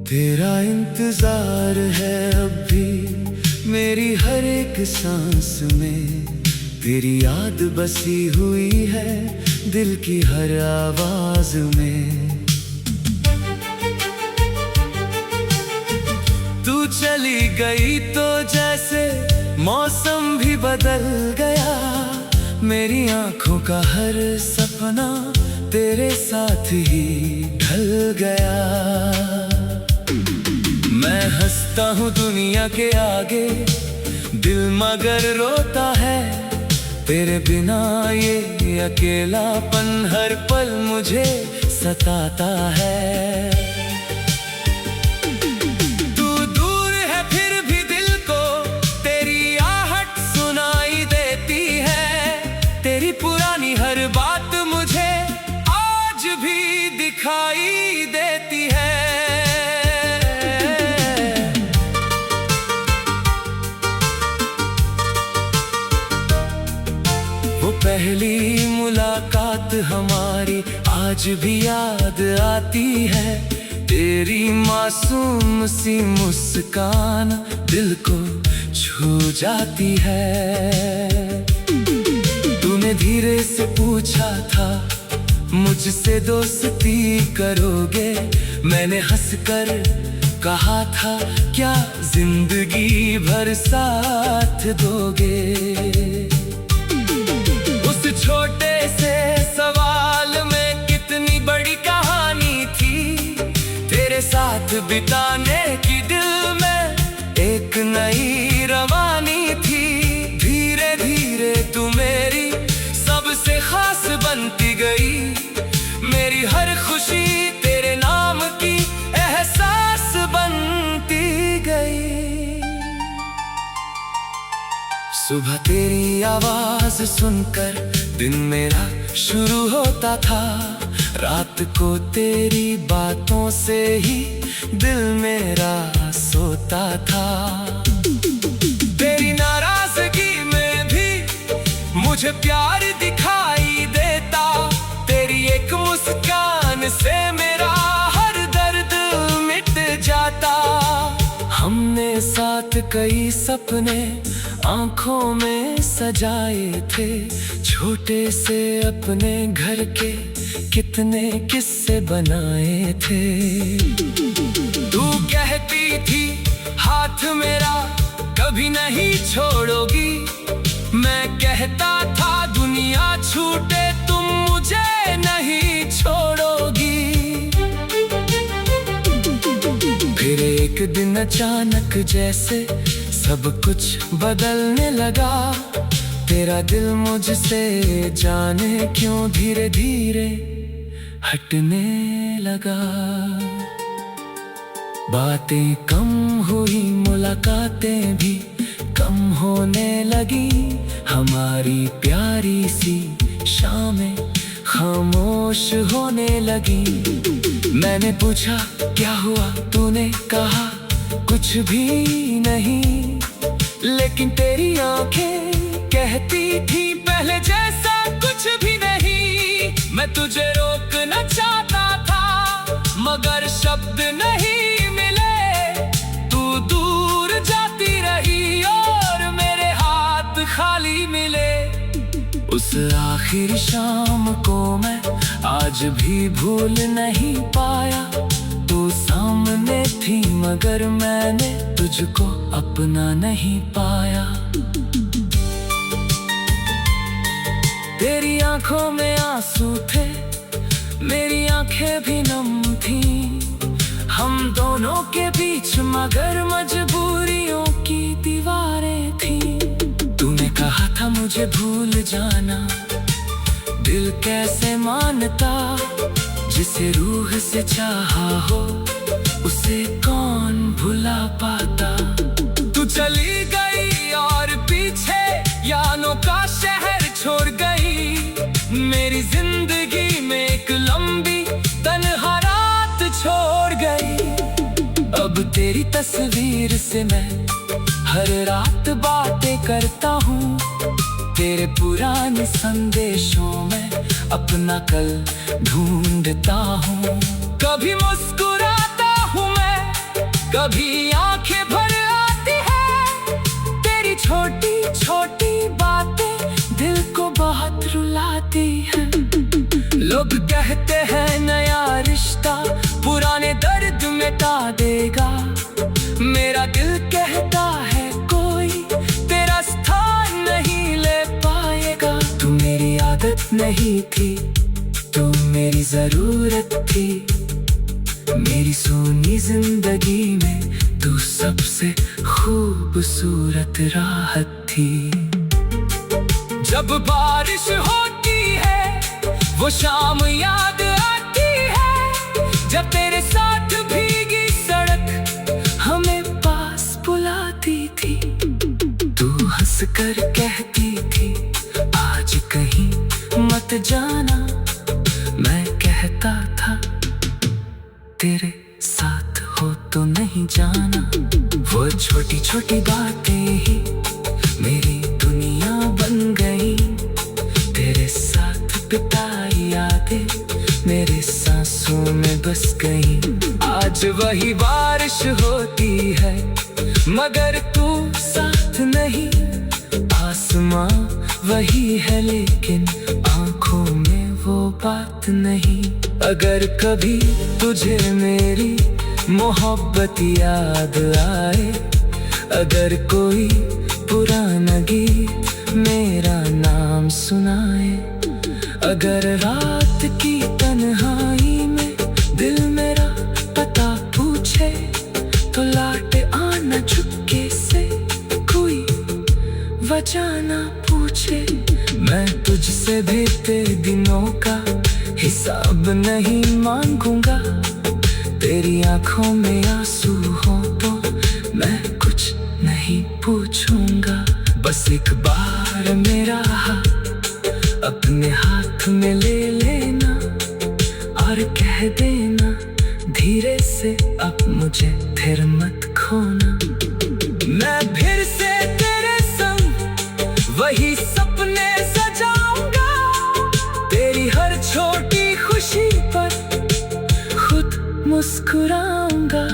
तेरा इंतजार है अब भी मेरी हर एक सांस में, तेरी याद बसी हुई है दिल की हर आवाज में। तू चली गई तो जैसे मौसम भी बदल गया, मेरी आंखों का हर सपना तेरे साथ ही ढल गया। मैं हंसता हूँ दुनिया के आगे, दिल मगर रोता है तेरे बिना। ये अकेलापन हर पल मुझे सताता है। तू दूर है फिर भी दिल को तेरी आहट सुनाई देती है। तेरी पुरानी हर बात मुझे आज भी दिखाई देती है। पहली मुलाकात हमारी आज भी याद आती है। तेरी मासूम सी मुस्कान दिल को छू जाती है। तूने धीरे से पूछा था मुझसे दोस्ती करोगे, मैंने हंसकर कहा था क्या जिंदगी भर साथ दोगे। छोटे से सवाल में कितनी बड़ी कहानी थी, तेरे साथ बिताने की दिल में एक नई रवानी थी। धीरे धीरे तू मेरी सबसे खास बनती गई, मेरी हर खुशी तेरे नाम की एहसास बनती गई। सुबह तेरी आवाज सुनकर दिन मेरा शुरू होता था, रात को तेरी बातों से ही दिल मेरा सोता था। तेरी नाराजगी में भी मुझे प्यार दिखाई देता, तेरी एक मुस्कान से मेरा हर दर्द मिट जाता। हमने साथ कई सपने आंखों में सजाए थे, छोटे से अपने घर के कितने किस्से बनाए थे। तू कहती थी हाथ मेरा कभी नहीं छोड़ोगी, मैं कहता था दुनिया छूटे तुम मुझे नहीं छोड़ोगी। फिर एक दिन अचानक जैसे सब कुछ बदलने लगा, तेरा दिल मुझसे जाने क्यों धीरे धीरे हटने लगा। बातें कम हुई, मुलाकातें भी कम होने लगी, हमारी प्यारी सी शामें खामोश होने लगी। मैंने पूछा क्या हुआ, तूने कहा कुछ भी नहीं, लेकिन तेरी आंखें कहती थी पहले जैसा कुछ भी नहीं। मैं तुझे रोकना चाहता था मगर शब्द नहीं मिले, तू दूर जाती रही और मेरे हाथ खाली मिले। उस आखिरी शाम को मैं आज भी भूल नहीं पाया, तू सामने थी मगर मैंने तुझको अपना नहीं पाया। तेरी आंखों में आंसू थे, मेरी आंखें भी नम थी, हम दोनों के बीच मगर मजबूरियों की दीवारें थी। तूने कहा था मुझे भूल जाना, दिल कैसे मानता, जिसे रूह से चाहा हो उसे कौन भुला पाता। तू चली गई और पीछे यानों का शहर छोड़ गई, मेरी जिंदगी में एक लंबी तन्हा रात छोड़ गई। अब अब तेरी तस्वीर से मैं हर रात बातें करता हूँ। तेरे पुराने संदेशों में अपना कल ढूंढता हूँ। कभी मुस्कुराता हूँ मैं, कभी आंखें भर आती है। तेरी छोटी छोटी बातें दिल को बहुत रुलाती हैं। लोग कहते हैं नया रिश्ता पुराने दर्द मिटा देगा। मेरा दिल कहता है कोई तेरा स्थान नहीं ले पाएगा। तू मेरी आदत नहीं थी, तू मेरी जरूरत थी। मेरी सोनी जिंदगी में तू सबसे खूबसूरत राहत थी। जब बारिश होती है वो शाम याद आती है। जब तेरे साथ भीगी सड़क हमें पास बुलाती थी। तू हंस कर कहती थी आज कहीं मत जाना। मैं कहता था तेरे साथ हो तो नहीं जाना। वो छोटी छोटी बातें ही मेरी दुनिया बन गई। तेरे साथ बिताई यादें मेरे सांसों में बस गई। आज वही बारिश होती है मगर तू साथ नहीं। आसमां वही है लेकिन आंखों में वो बात नहीं। अगर कभी तुझे मेरी मोहब्बत याद आए, अगर कोई पुराना गीत मेरा नाम सुनाए, अगर रात की तन्हाई में दिल मेरा पता पूछे, तो लौट आना चुपके से, कोई वजह ना पूछे। मैं तुझसे बीते दिनों का हिसाब नहीं मांगूंगा। तेरी आंखों में आंसू हो तो मैं कुछ नहीं पूछूंगा। बस एक बार मेरा हाथ अपने हाथ में ले लेना और कह देना धीरे से अब मुझे फिर मत खोना। मैं फिर से तेरे संग वही सपने सजाऊंगा। तेरी हर छोटी खुशी पर खुद मुस्कुराऊंगा।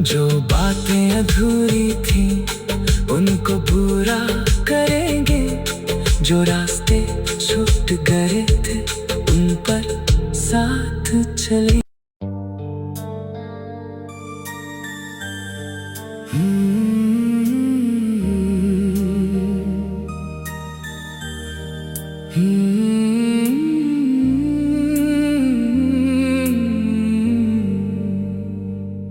जो बातें अधूरी थी उनको पूरा करेंगे। जो रास्ते छूट गए थे उन पर साथ चले।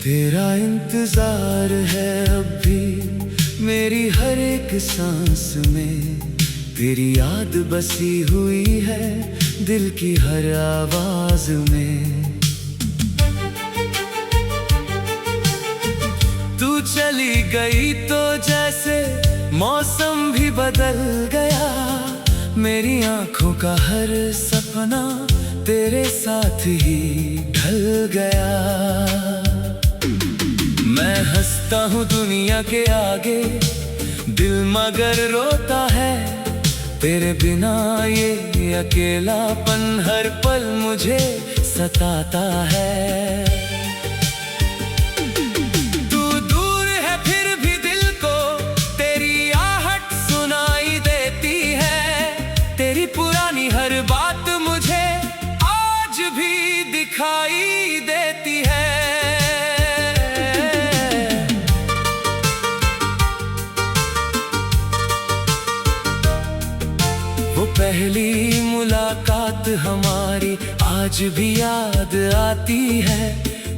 तेरा इंतजार है अब भी मेरी हर एक सांस में। तेरी याद बसी हुई है दिल की हर आवाज में। तू चली गई तो जैसे मौसम भी बदल गया। मेरी आंखों का हर सपना तेरे साथ ही ढल गया। मैं हंसता हूँ दुनिया के आगे, दिल मगर रोता है। तेरे बिना ये अकेलापन हर पल मुझे सताता है। तू दूर है फिर भी दिल को तेरी आहट सुनाई देती है। तेरी पुरानी हर बात मुझे आज भी दिखाई देती है। वो पहली मुलाकात हमारी आज भी याद आती है।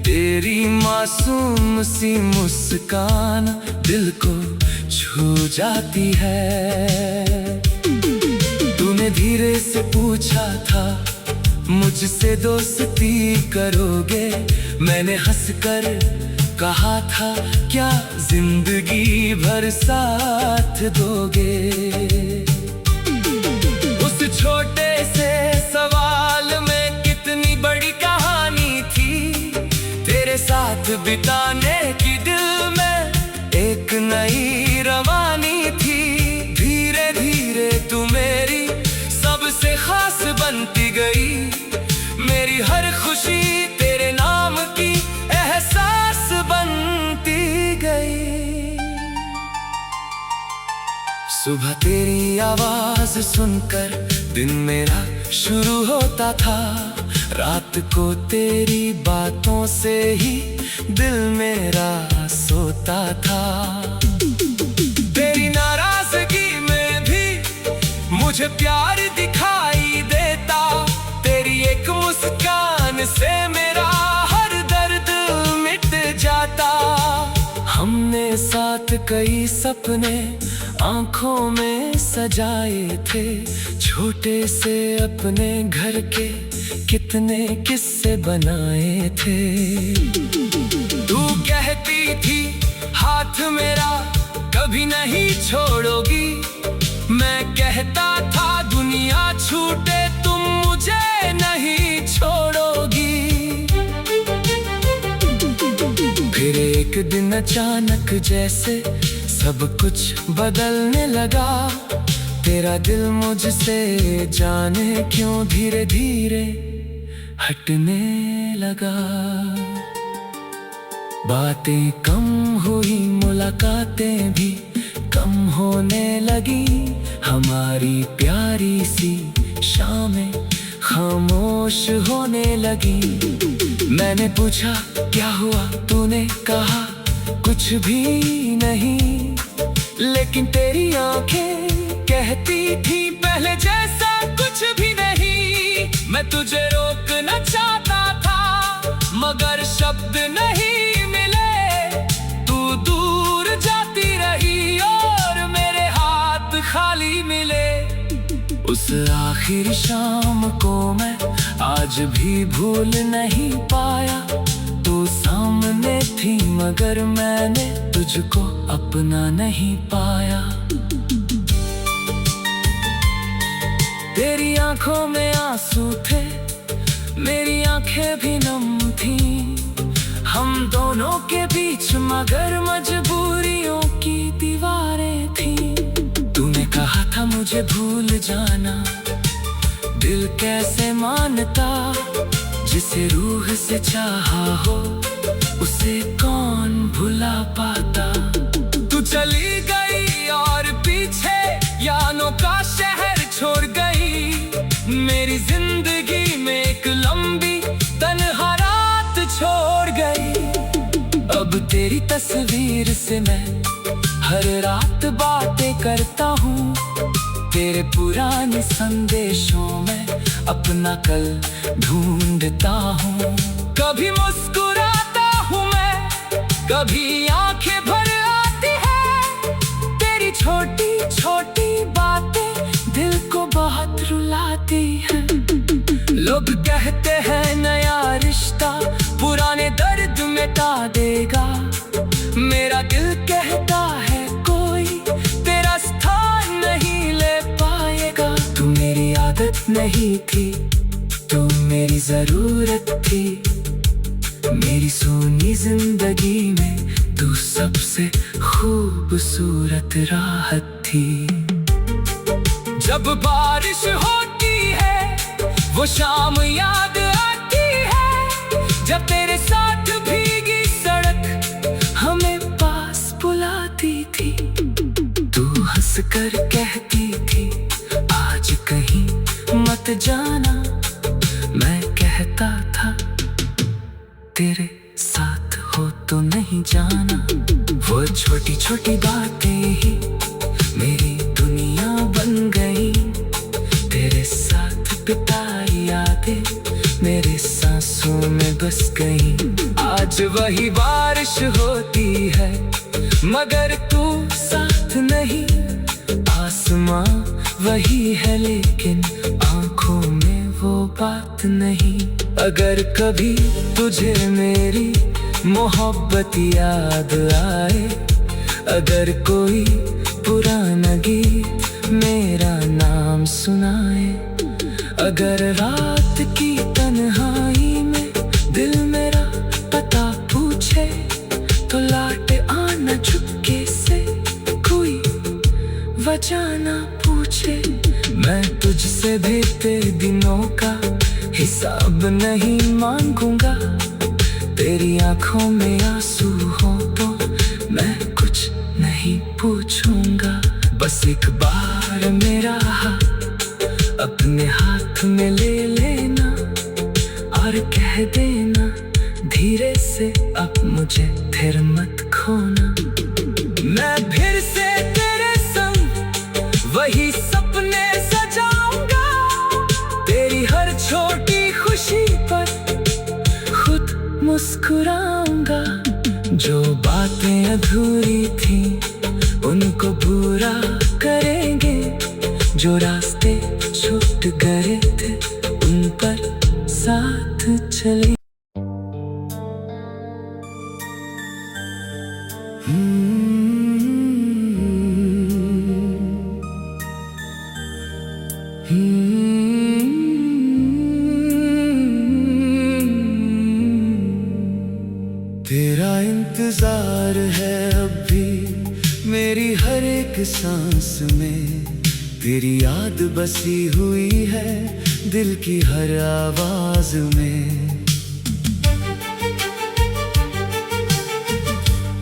तेरी मासूम सी मुस्कान दिल को छू जाती है। तूने धीरे से पूछा था मुझसे दोस्ती करोगे। मैंने हंसकर कहा था क्या जिंदगी भर साथ दोगे। छोटे से सवाल में कितनी बड़ी कहानी थी। तेरे साथ साथ बिताने की दिल में एक नई रवानी थी। धीरे धीरे तू मेरी सबसे खास बनती गई, मेरी हर खुशी तेरे नाम की एहसास बनती गई। सुबह तेरी आवाज सुनकर दिन मेरा शुरू होता था, रात को तेरी बातों से ही दिल मेरा सोता था। तेरी नाराजगी में भी मुझे प्यार दिखाई देता, तेरी एक मुस्कान से मेरा हर दर्द मिट जाता। हमने साथ कई सपने आंखों में सजाए थे, छोटे से अपने घर के कितने किस्से बनाए थे। तू कहती थी हाथ मेरा कभी नहीं छोड़ोगी, मैं कहता था दुनिया छूटे तुम मुझे नहीं छोड़ोगी। फिर एक दिन अचानक जैसे सब कुछ बदलने लगा, तेरा दिल मुझसे जाने क्यों धीरे धीरे हटने लगा। बातें कम हुई, मुलाकातें भी कम होने लगी, हमारी प्यारी सी शामें खामोश होने लगी। मैंने पूछा क्या हुआ, तूने कहा कुछ भी नहीं, लेकिन तेरी आंखें कहती थी पहले जैसा कुछ भी नहीं। मैं तुझे रोकना चाहता था मगर शब्द नहीं मिले, तू दूर जाती रही और मेरे हाथ खाली मिले। उस आखिरी शाम को मैं आज भी भूल नहीं पाया, तू सामने थी मगर मैंने तुझको अपना नहीं पाया। तेरी आंखों में आंसू थे, मेरी आंखें भी नम थी, हम दोनों के बीच मगर मजबूरियों की दीवारें थी। तूने कहा था मुझे भूल जाना, दिल कैसे मानता, जिसे रूह से चाहा हो उसे कौन भुला पाता। तू चली गई और पीछे यानों का शहर छोड़ गई, मेरी जिंदगी में एक लंबी तन्हा रात छोड़ गई। अब तेरी तस्वीर से मैं हर रात बातें करता हूँ, तेरे पुराने संदेशों में अपना कल ढूंढता हूँ। कभी मुस्कुराता हूँ मैं, कभी आंखें भर आती है, तेरी छोटी छोटी बातें दिल को बहुत रुलाती हैं। लोग कहते हैं नया रिश्ता पुराने दर्द मिटा देगा, मेरा दिल कहता है कोई तेरा स्थान नहीं ले पाएगा। तू मेरी आदत नहीं थी, तू मेरी जरूरत थी, मेरी सोनी जिंदगी में तू सबसे खूबसूरत राहत थी। जब बारिश होती है वो शाम याद आती है, जब तेरे साथ भीगी सड़क हमें पास बुलाती थी। तू हंस कर कहती थी आज कहीं मत जाना, मैं कहता था तेरे साथ हो तो नहीं जाना। वो छोटी छोटी बातें ही मेरी दुनिया बन गई, तेरे साथ बिताई यादें मेरे सांसों में बस गई। आज वही बारिश होती है मगर तू साथ नहीं, आसमां वही है लेकिन आंखों में वो बात नहीं। अगर कभी तुझे मेरी मोहब्बत याद आए, अगर कोई पुराना गीत मेरा नाम सुनाए, अगर रात की तन्हाई में दिल मेरा पता पूछे, तुझसे बीते दिनों का हिसाब नहीं मांगूंगा। तेरी आंखों में आंसू हो तो मैं कुछ नहीं पूछूंगा। बस एक बार मेरा हाथ अपने हाथ में ले लेना और कह देना धीरे से, अब मुझे फिर मत खोना। मैं फिर से तेरे संग वही सपने सजाऊंगा। तेरी हर छोटी खुशी पर खुद मुस्कुराऊंगा। जो बातें अधूरी थी उनको पूरा करेंगे। जो रास्ते छूट गए थे उन पर साथ चले। तेरा इंतजार है अब भी मेरी हर एक सांस में। तेरी याद बसी हुई है दिल की हर आवाज में।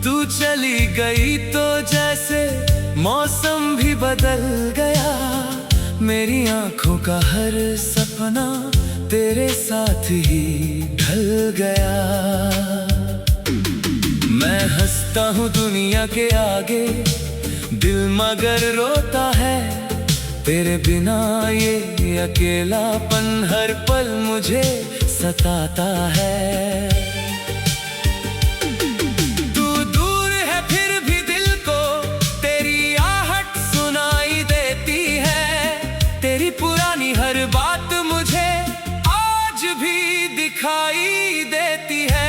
तू चली गई तो जैसे मौसम भी बदल गया। मेरी आंखों का हर सपना तेरे साथ ही ढल गया। मैं हंसता हूँ दुनिया के आगे, दिल मगर रोता है। तेरे बिना ये अकेलापन हर पल मुझे सताता है। तू दूर है फिर भी दिल को तेरी आहट सुनाई देती है। तेरी पुरानी हर बात मुझे आज भी दिखाई देती है।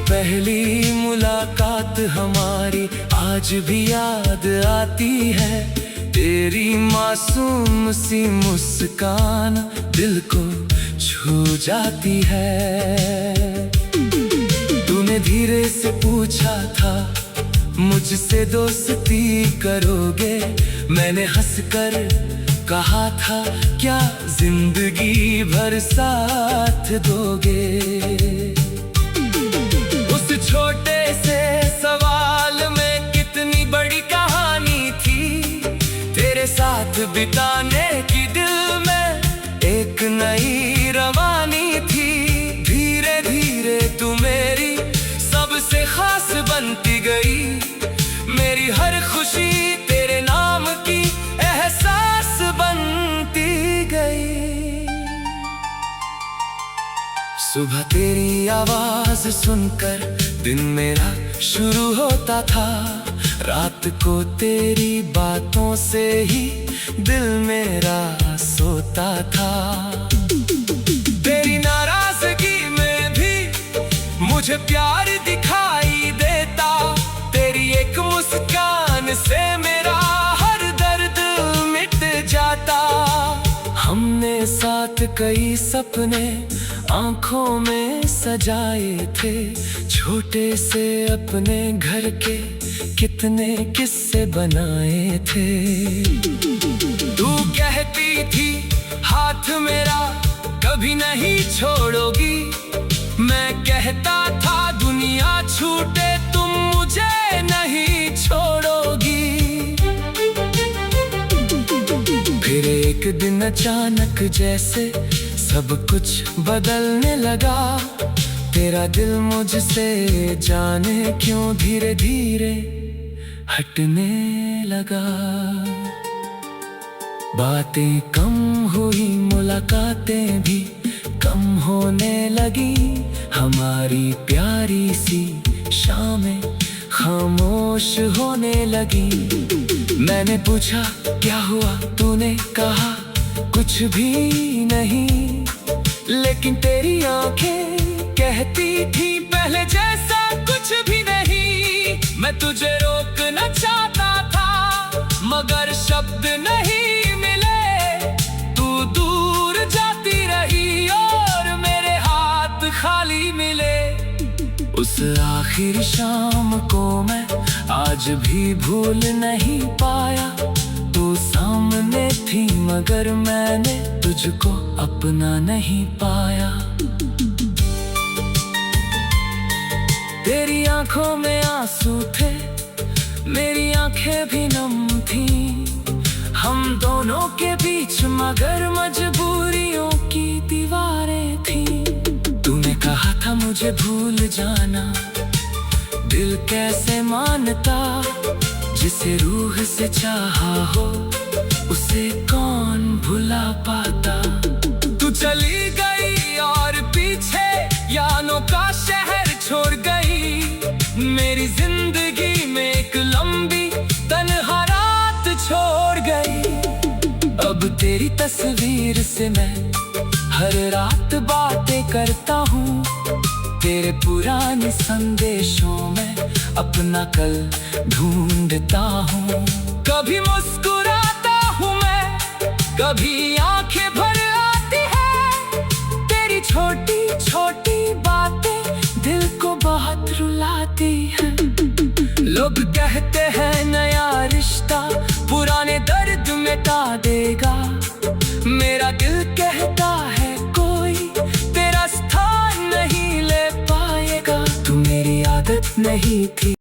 पहली मुलाकात हमारी आज भी याद आती है। तेरी मासूम सी मुस्कान दिल को छू जाती है। तूने धीरे से पूछा था मुझसे दोस्ती करोगे। मैंने हंसकर कहा था क्या जिंदगी भर साथ दोगे। छोटे से सवाल में कितनी बड़ी कहानी थी। तेरे साथ बिताने की दिल में एक नई रवानी थी। धीरे धीरे तू मेरी सबसे खास बनती गई। मेरी हर खुशी तेरे नाम की एहसास बनती गई। सुबह तेरी आवाज सुनकर दिन मेरा शुरू होता था। रात को तेरी बातों से ही दिल मेरा सोता था। तेरी नाराजगी में भी मुझे प्यार दिखाई देता। तेरी एक मुस्कान से मेरा हर दर्द मिट जाता। हमने साथ कई सपने आंखों में सजाए थे। छोटे से अपने घर के कितने किस्से बनाए थे। तू कहती थी हाथ मेरा कभी नहीं छोड़ोगी। मैं कहता था दुनिया छूटे तुम मुझे नहीं छोड़ोगी। फिर एक दिन अचानक जैसे सब कुछ बदलने लगा। तेरा दिल मुझसे जाने क्यों धीरे धीरे हटने लगा। बातें कम हुई, मुलाकातें भी कम होने लगी। हमारी प्यारी सी शामें खामोश होने लगी। मैंने पूछा क्या हुआ, तूने कहा कुछ भी नहीं। लेकिन तेरी आंखें कहती थी पहले जैसा कुछ भी नहीं। मैं तुझे रोकना चाहता था मगर शब्द नहीं मिले। तू दूर जाती रही और मेरे हाथ खाली मिले। उस आखिरी आखिरी शाम को मैं आज भी भूल नहीं पाया। तू सामने थी मगर मैंने तुझको अपना नहीं पाया। तेरी आंखों में आंसू थे, मेरी आंखें भी नम थी। हम दोनों के बीच मगर मजबूरियों की दीवारें थी। तूने कहा था मुझे भूल जाना, दिल कैसे मानता। जिसे रूह से चाहा हो उसे कौन भुला पाता। तू चली गई और पीछे यानों का शहर छोड़ गई। मेरी जिंदगी में एक लंबी तन्हा रात छोड़ गई। अब तेरी तस्वीर से मैं हर रात बातें करता हूँ। तेरे पुराने संदेशों में अपना कल ढूंढता हूँ। कभी मुस्कुराता हूँ मैं, कभी आंखें भर आती है। तेरी छोटी छोटी बातें दिल को बहुत रुलाती हैं। लोग कहते हैं नया रिश्ता पुराने दर्द मिटा देगा। मेरा दिल कहता है कोई तेरा स्थान नहीं ले पाएगा। तू मेरी आदत नहीं थी।